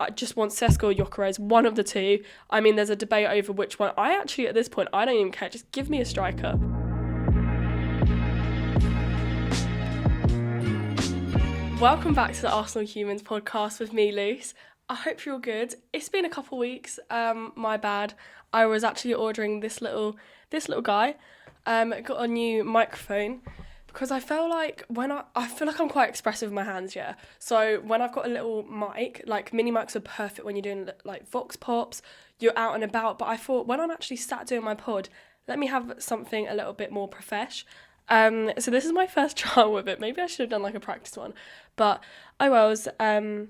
I just want Sesko or Gyökeres, one of the two. I mean, there's a debate over which one. I actually, at this point, I don't even care. Just give me a striker. Welcome back to the Arsenal Humans podcast with me, Luce. I hope you're all good. It's been a couple weeks. My bad. I was actually ordering this little guy. Got a new microphone because I feel like I feel like I'm quite expressive with my hands, yeah. So when I've got a little mic, like mini mics are perfect when you're doing like vox pops, you're out and about. But I thought when I'm actually sat doing my pod, let me have something a little bit more profesh. So this is my first trial with it. Maybe I should have done like a practice one, but I was. I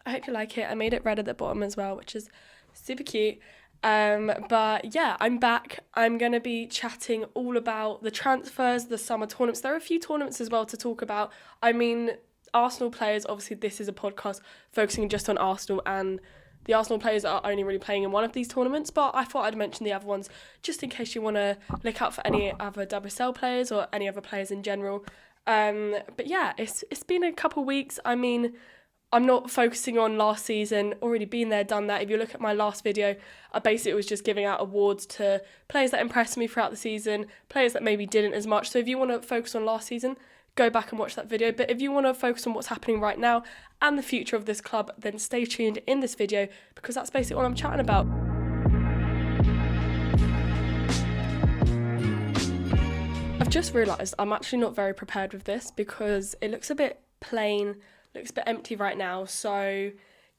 hope you like it. I made it red at the bottom as well, which is super cute. But yeah, I'm back. I'm going to be chatting all about the transfers, the summer tournaments. There are a few tournaments as well to talk about. I mean, Arsenal players, obviously this is a podcast focusing just on Arsenal, and the Arsenal players are only really playing in one of these tournaments, but I thought I'd mention the other ones just in case you want to look out for any other WSL players or any other players in general. But yeah, it's been a couple weeks. I mean, I'm not focusing on last season, already been there, done that. If you look at my last video, I basically was just giving out awards to players that impressed me throughout the season, players that maybe didn't as much. So if you want to focus on last season, go back and watch that video. But if you want to focus on what's happening right now and the future of this club, then stay tuned in this video because that's basically all I'm chatting about. I've just realised I'm actually not very prepared with this because it looks a bit plain, looks a bit empty right now, so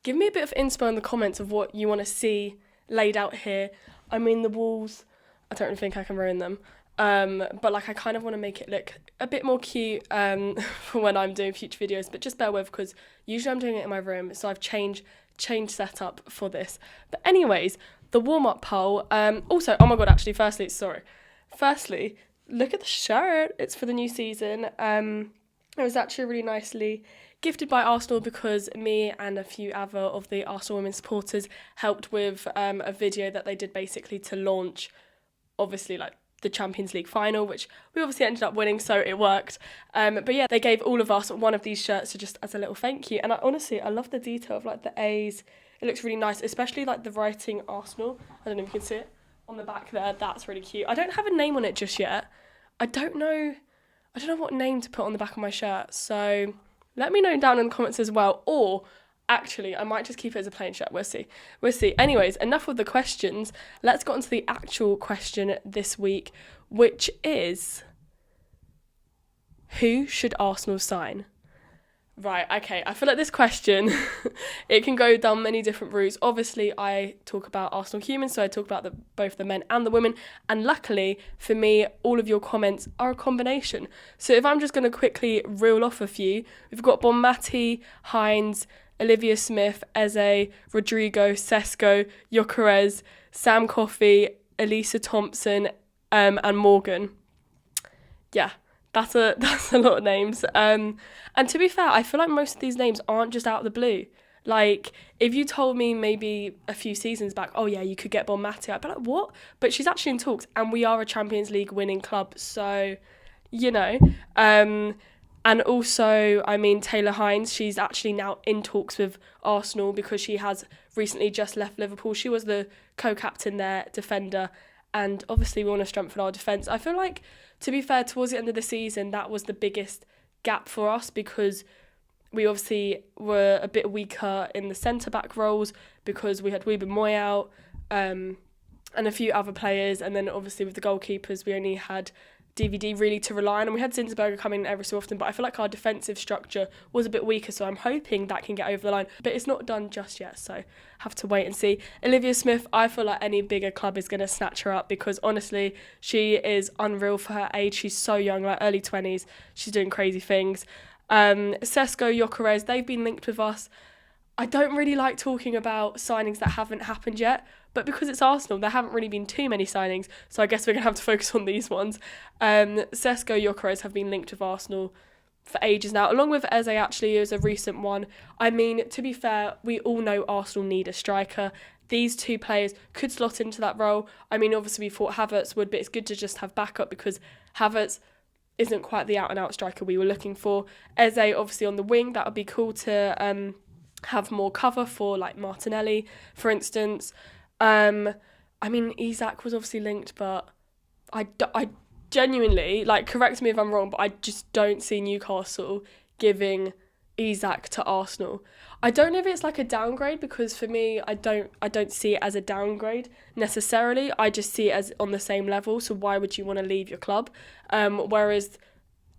give me a bit of inspo in the comments of what you want to see laid out here. I mean, the walls, I don't really think I can ruin them, but like I kind of want to make it look a bit more cute for when I'm doing future videos, but just bear with because usually I'm doing it in my room, so I've changed setup for this. But anyways, the warm-up poll, also, oh my god, actually, firstly, look at the shirt, it's for the new season. It was actually really nicely gifted by Arsenal because me and a few other of the Arsenal women supporters helped with a video that they did basically to launch, obviously, like the Champions League final, which we obviously ended up winning, so it worked. But yeah, they gave all of us one of these shirts just as a little thank you. And I love the detail of like the A's. It looks really nice, especially like the writing Arsenal. I don't know if you can see it on the back there. That's really cute. I don't have a name on it just yet. I don't know what name to put on the back of my shirt, so let me know down in the comments as well, or actually, I might just keep it as a plain shirt, we'll see. Anyways, enough of the questions, let's get on to the actual question this week, which is, who should Arsenal sign? Right, okay, I feel like this question, it can go down many different routes. Obviously, I talk about Arsenal Humans, so I talk about both the men and the women, and luckily, for me, all of your comments are a combination. So if I'm just going to quickly reel off a few, we've got Bonmati, Hines, Olivia Smith, Eze, Rodrigo, Sesko, Gyökeres, Sam Coffey, Elisa Thompson, and Morgan. Yeah. That's a lot of names. And to be fair, I feel like most of these names aren't just out of the blue. Like, if you told me maybe a few seasons back, oh yeah, you could get Bonmati, I'd be like, what? But she's actually in talks, and we are a Champions League winning club, so, you know. And also, I mean, Taylor Hines, she's actually now in talks with Arsenal because she has recently just left Liverpool. She was the co-captain there, defender, and obviously we want to strengthen our defence. I feel like, to be fair, towards the end of the season, that was the biggest gap for us because we obviously were a bit weaker in the centre-back roles because we had Wiebe Moy out and a few other players. And then obviously with the goalkeepers, we only had DVD really to rely on. And we had Zinsberger coming in every so often, but I feel like our defensive structure was a bit weaker, so I'm hoping that can get over the line. But it's not done just yet, so have to wait and see. Olivia Smith, I feel like any bigger club is going to snatch her up because honestly, she is unreal for her age. She's so young, like early 20s. She's doing crazy things. Sesko, Gyökeres, they've been linked with us. I don't really like talking about signings that haven't happened yet, but because it's Arsenal, there haven't really been too many signings, so I guess we're going to have to focus on these ones. Sesko, Gyökeres have been linked with Arsenal for ages now, along with Eze actually is a recent one. I mean, to be fair, we all know Arsenal need a striker. These two players could slot into that role. I mean, obviously we thought Havertz would, but it's good to just have backup because Havertz isn't quite the out-and-out striker we were looking for. Eze, obviously on the wing, that would be cool to have more cover for like Martinelli, for instance. I mean, Isak was obviously linked, but I genuinely, like, correct me if I'm wrong, but I just don't see Newcastle giving Isak to Arsenal. I don't know if it's like a downgrade, because for me, I don't see it as a downgrade necessarily. I just see it as on the same level. So why would you want to leave your club? Whereas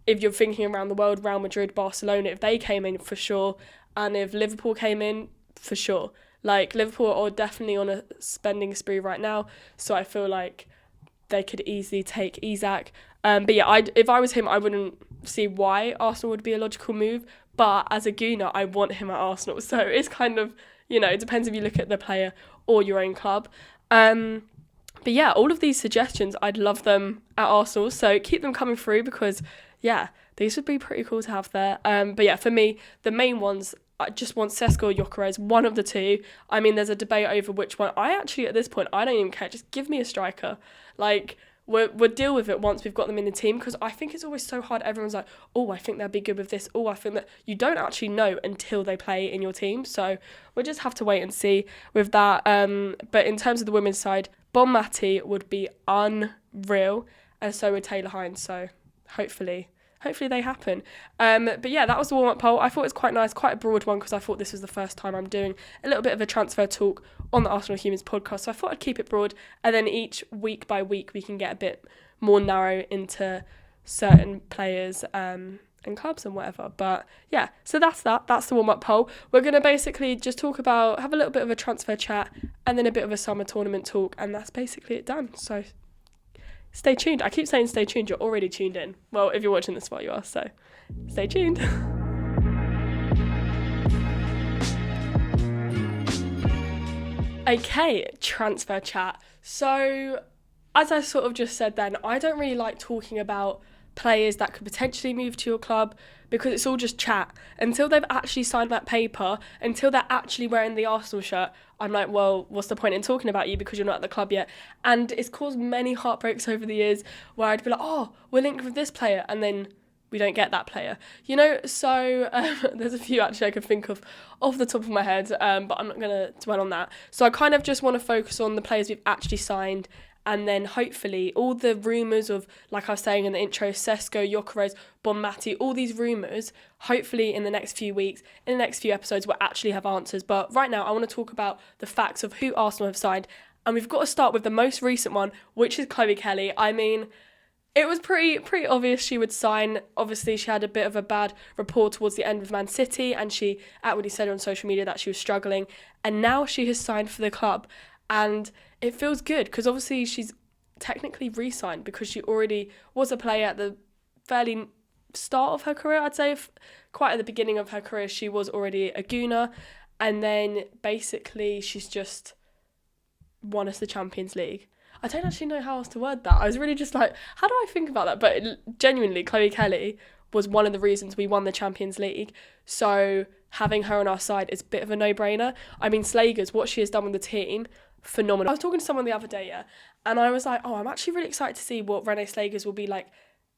if you're thinking around the world, Real Madrid, Barcelona, if they came in, for sure, and if Liverpool came in, for sure. Like, Liverpool are definitely on a spending spree right now, so I feel like they could easily take Isak. But yeah, if I was him, I wouldn't see why Arsenal would be a logical move. But as a Gooner, I want him at Arsenal. So it's kind of, it depends if you look at the player or your own club. But yeah, all of these suggestions, I'd love them at Arsenal. So keep them coming through, because, yeah, these would be pretty cool to have there. But yeah, for me, the main ones, I just want Sesko or Gyökeres, one of the two. I mean, there's a debate over which one. I actually, at this point, I don't even care. Just give me a striker. Like, we'll deal with it once we've got them in the team, because I think it's always so hard. Everyone's like, oh, I think they'll be good with this. Oh, I think that. You don't actually know until they play in your team. So we'll just have to wait and see with that. But in terms of the women's side, Bon Mati would be unreal, and so would Taylor Hines. So hopefully they happen. But yeah, that was the warm-up poll. I thought it was quite nice, quite a broad one, because I thought this was the first time I'm doing a little bit of a transfer talk on the Arsenal Humans podcast. So I thought I'd keep it broad, and then each week by week we can get a bit more narrow into certain players and clubs and whatever. But yeah, so that's the warm-up poll. We're going to basically just have a little bit of a transfer chat, and then a bit of a summer tournament talk, and that's basically it done. So stay tuned. I keep saying stay tuned. You're already tuned in. Well, if you're watching this while you are, so stay tuned. Okay, transfer chat. So, as I sort of just said then, I don't really like talking about players that could potentially move to your club, because it's all just chat. Until they've actually signed that paper, until they're actually wearing the Arsenal shirt, I'm like, well, what's the point in talking about you, because you're not at the club yet? And it's caused many heartbreaks over the years, where I'd be like, oh, we're linked with this player, and then we don't get that player. So there's a few actually I could think of off the top of my head, but I'm not going to dwell on that. So I kind of just want to focus on the players we've actually signed, and then hopefully all the rumours of, like I was saying in the intro, Sesko, Gyökeres, Bon Mati, all these rumours, hopefully in the next few weeks, in the next few episodes, we'll actually have answers. But right now I want to talk about the facts of who Arsenal have signed. And we've got to start with the most recent one, which is Chloe Kelly. I mean, it was pretty obvious she would sign. Obviously, she had a bit of a bad rapport towards the end with Man City, and she outwardly said on social media that she was struggling. And now she has signed for the club. And it feels good, because obviously she's technically re-signed, because she already was a player at the fairly start of her career. I'd say quite at the beginning of her career, she was already a Gooner. And then basically she's just won us the Champions League. I don't actually know how else to word that. I was really just like, how do I think about that? But genuinely, Chloe Kelly was one of the reasons we won the Champions League. So having her on our side is a bit of a no-brainer. I mean, Slagers, what she has done with the team, phenomenal. I was talking to someone the other day, and I was like, oh, I'm actually really excited to see what Renee Slagers will be like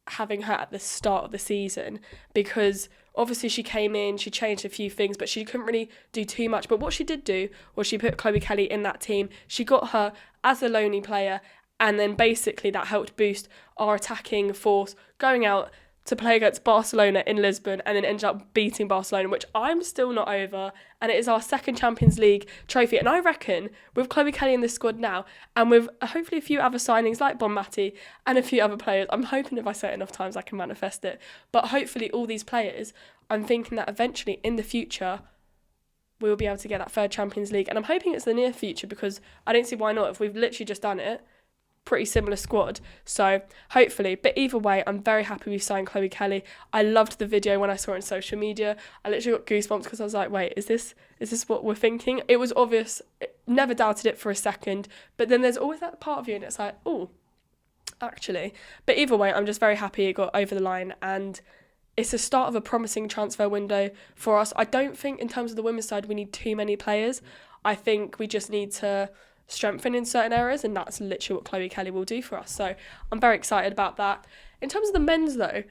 having her at the start of the season, because obviously she came in, she changed a few things, but she couldn't really do too much. But what she did do was she put Chloe Kelly in that team. She got her as a lonely player, and then basically that helped boost our attacking force going out to play against Barcelona in Lisbon, and then ended up beating Barcelona, which I'm still not over, and it is our second Champions League trophy. And I reckon with Chloe Kelly in this squad now, and with hopefully a few other signings like Bon Mati and a few other players, I'm hoping if I say it enough times I can manifest it, but hopefully all these players, I'm thinking that eventually in the future we'll be able to get that third Champions League, and I'm hoping it's the near future, because I don't see why not. If we've literally just done it, pretty similar squad, so hopefully. But either way, I'm very happy we signed Chloe Kelly. I loved the video when I saw it on social media. I literally got goosebumps, because I was like, wait, is this what we're thinking? It was obvious, never doubted it for a second, but then there's always that part of you and it's like, oh, actually. But either way, I'm just very happy it got over the line, and it's the start of a promising transfer window for us. I don't think in terms of the women's side we need too many players. I think we just need to strengthen in certain areas, and that's literally what Chloe Kelly will do for us. So I'm very excited about that. In terms of the men's though,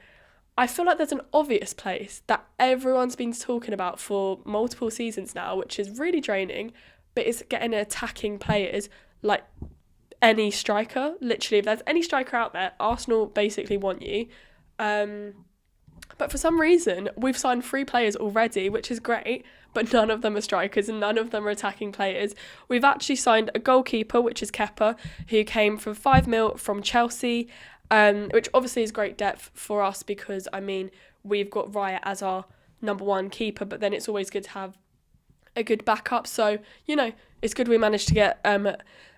I feel like there's an obvious place that everyone's been talking about for multiple seasons now, which is really draining, but it's getting attacking players like any striker. Literally, if there's any striker out there, Arsenal basically want you. But for some reason, we've signed 3 players already, which is great, but none of them are strikers and none of them are attacking players. We've actually signed a goalkeeper, which is Kepa, who came for 5 mil from Chelsea, which obviously is great depth for us because, I mean, we've got Raya as our number 1 keeper, but then it's always good to have a good backup. So, you know, it's good we managed to get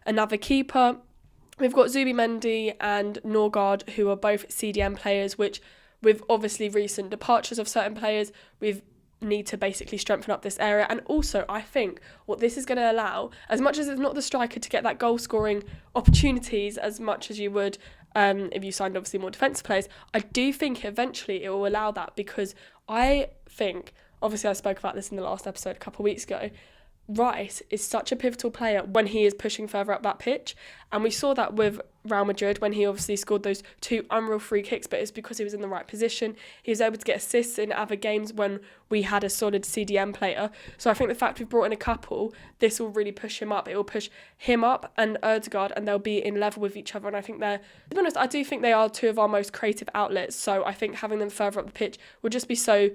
another keeper. We've got Zubimendi and Norgard, who are both CDM players, which with obviously recent departures of certain players, we need to basically strengthen up this area. And also, I think what this is going to allow, as much as it's not the striker to get that goal-scoring opportunities as much as you would if you signed obviously more defensive players, I do think eventually it will allow that, because I think, obviously I spoke about this in the last episode a couple of weeks ago, Rice is such a pivotal player when he is pushing further up that pitch, and we saw that with Real Madrid when he obviously scored those 2 unreal free kicks, but it's because he was in the right position. He was able to get assists in other games when we had a solid CDM player. So I think the fact we've brought in a couple, this will really push him up. It will push him up and Erdegaard, and they'll be in level with each other. And I think to be honest, I do think they are 2 of our most creative outlets. So I think having them further up the pitch will just be so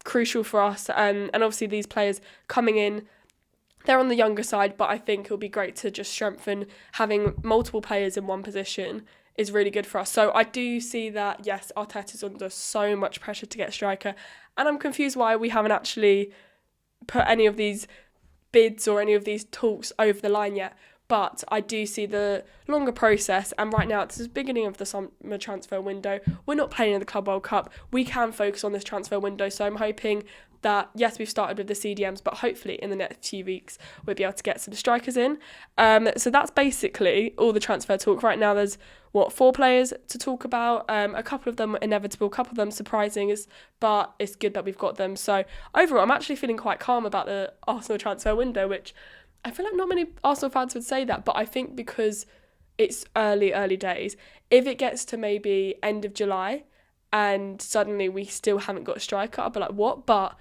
crucial for us. And obviously these players coming in, they're on the younger side, but I think it'll be great to just strengthen. Having multiple players in one position is really good for us. So I do see that, yes, Arteta's under so much pressure to get a striker, and I'm confused why we haven't actually put any of these bids or any of these talks over the line yet. But I do see the longer process, and right now it's the beginning of the summer transfer window. We're not playing in the Club World Cup. We can focus on this transfer window, so I'm hoping that, yes, we've started with the CDMs, but hopefully in the next few weeks we'll be able to get some strikers in. So that's basically all the transfer talk. Right now there's, 4 players to talk about. A couple of them inevitable, a couple of them surprising, but it's good that we've got them. So overall, I'm actually feeling quite calm about the Arsenal transfer window, which I feel like not many Arsenal fans would say that, but I think because it's early days, if it gets to maybe end of July and suddenly we still haven't got a striker, I'll be like, what? But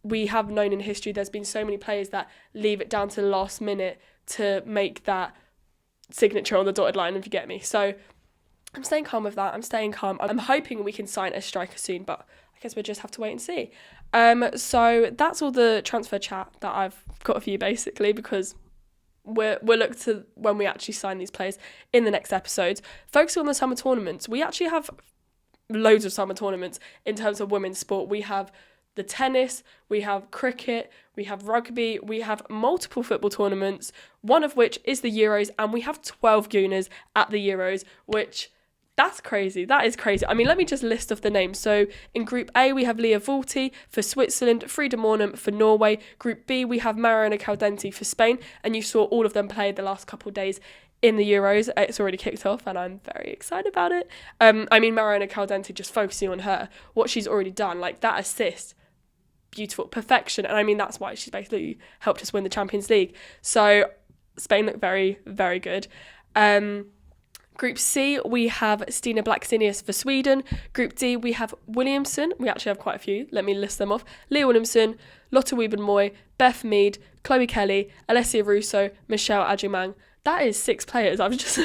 we have known in history there's been so many players that leave it down to the last minute to make that signature on the dotted line, if you get me. So I'm staying calm with that. I'm staying calm. I'm hoping we can sign a striker soon, but I guess we'll just have to wait and see. So that's all the transfer chat that I've got for you, basically, because we'll look to when we actually sign these players in the next episodes. Focusing on the summer tournaments, we actually have loads of summer tournaments in terms of women's sport. We have the tennis, we have cricket, we have rugby, we have multiple football tournaments, one of which is the Euros, and we have 12 Gooners at the Euros, which that's crazy. That is crazy. I mean, let me just list off the names. So in Group A, we have Leah Vulti for Switzerland, Frida Mornum for Norway. Group B, we have Mariana Caldenti for Spain, and you saw all of them play the last couple of days in the Euros. It's already kicked off and I'm very excited about it. I mean, Mariana Caldenti, just focusing on her, what she's already done, like that assist, beautiful, perfection. And I mean, that's why she's basically helped us win the Champions League. So Spain look very, very good. Group C, we have Stina Blackstenius for Sweden. Group D, we have Williamson. We actually have quite a few. Let me list them off. Leah Williamson, Lotte Wieben-Moy, Beth Mead, Chloe Kelly, Alessia Russo, Michelle Adjumang. That is 6 players. I was just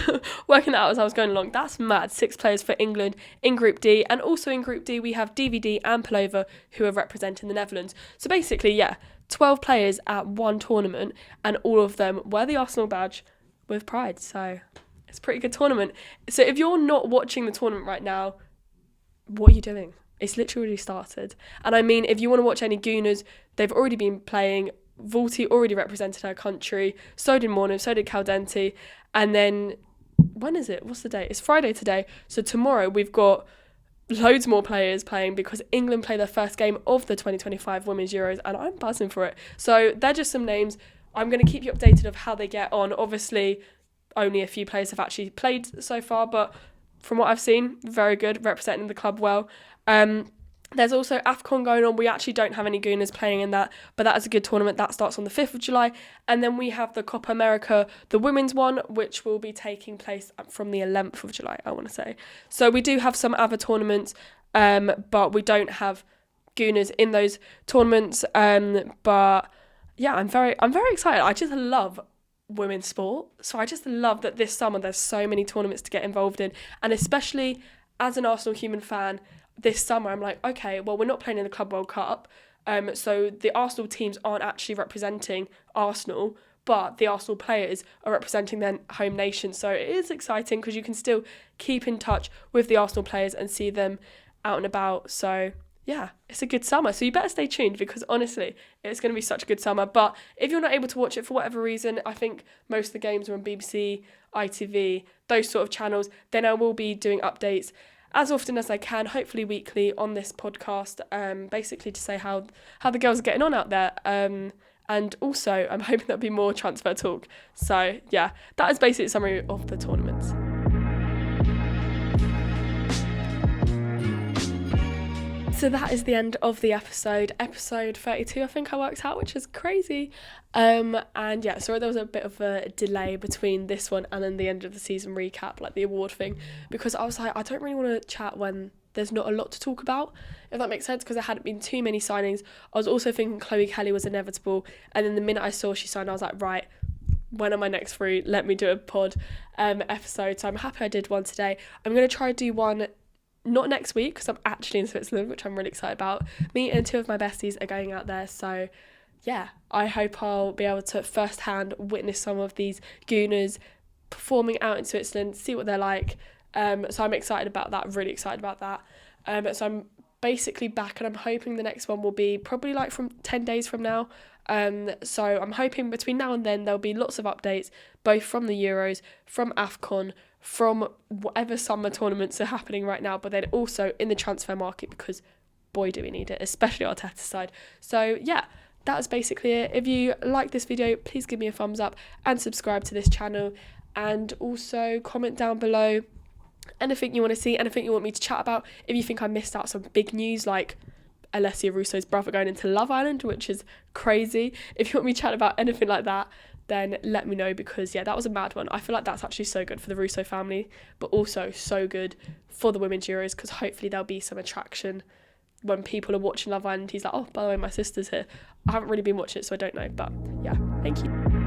working that out as I was going along. That's mad. 6 players for England in Group D. And also in Group D, we have DVD and Palova, who are representing the Netherlands. So basically, yeah, 12 players at one tournament, and all of them wear the Arsenal badge with pride. So it's a pretty good tournament. So if you're not watching the tournament right now, what are you doing? It's literally started. And I mean, if you want to watch any Gooners, they've already been playing. Vulti already represented her country. So did Mornum, so did Caldenti. And then, when is it? What's the date? It's Friday today. So tomorrow we've got loads more players playing because England play their first game of the 2025 Women's Euros, and I'm buzzing for it. So they're just some names. I'm going to keep you updated of how they get on. Obviously, only a few players have actually played so far, but from what I've seen, very good, representing the club well. There's also AFCON going on. We actually don't have any Gooners playing in that, but that is a good tournament. That starts on the 5th of July. And then we have the Copa America, the women's one, which will be taking place from the 11th of July, I want to say. So we do have some other tournaments but we don't have Gooners in those tournaments. But yeah, I'm very excited. I just love women's sport, so I just love that this summer there's so many tournaments to get involved in, and especially as an Arsenal human fan, this summer I'm like, okay, well, we're not playing in the Club World Cup, so the Arsenal teams aren't actually representing Arsenal, but the Arsenal players are representing their home nation. So it is exciting because you can still keep in touch with the Arsenal players and see them out and about. So yeah, it's a good summer. So you better stay tuned, because honestly, it's going to be such a good summer. But if you're not able to watch it for whatever reason, I think most of the games are on BBC, ITV, those sort of channels, then I will be doing updates as often as I can, hopefully weekly, on this podcast, basically to say how the girls are getting on out there. And also, I'm hoping there'll be more transfer talk. So yeah, that is basically a summary of the tournaments. So that is the end of the episode 32, I think I worked out, which is crazy. And yeah, sorry there was a bit of a delay between this one and then the end of the season recap, like the award thing, because I was like, I don't really want to chat when there's not a lot to talk about, if that makes sense, because there hadn't been too many signings. I was also thinking Chloe Kelly was inevitable, and then the minute I saw she signed, I was like, right, when am I next free? Let me do a pod episode. So I'm happy I did one today. I'm going to try to do one not next week, because I'm actually in Switzerland, which I'm really excited about. Me and two of my besties are going out there, so yeah, I hope I'll be able to firsthand witness some of these Gooners performing out in Switzerland, see what they're like. So I'm excited about that, really excited about that. So I'm basically back, and I'm hoping the next one will be probably like from 10 days from now. So I'm hoping between now and then there'll be lots of updates, both from the Euros, from AFCON, from whatever summer tournaments are happening right now, but then also in the transfer market, because boy do we need it, especially Arteta's side. So yeah, that's basically it. If you like this video, please give me a thumbs up and subscribe to this channel, and also comment down below anything you want to see, anything you want me to chat about. If you think I missed out some big news, like Alessia Russo's brother going into Love Island, which is crazy. If you want me to chat about anything like that, then let me know, because yeah, that was a mad one. I feel like that's actually so good for the Russo family, but also so good for the women's Euros, because hopefully there'll be some attraction when people are watching Love Island. He's like, oh, by the way, my sister's here. I haven't really been watching it, so I don't know, but yeah, thank you.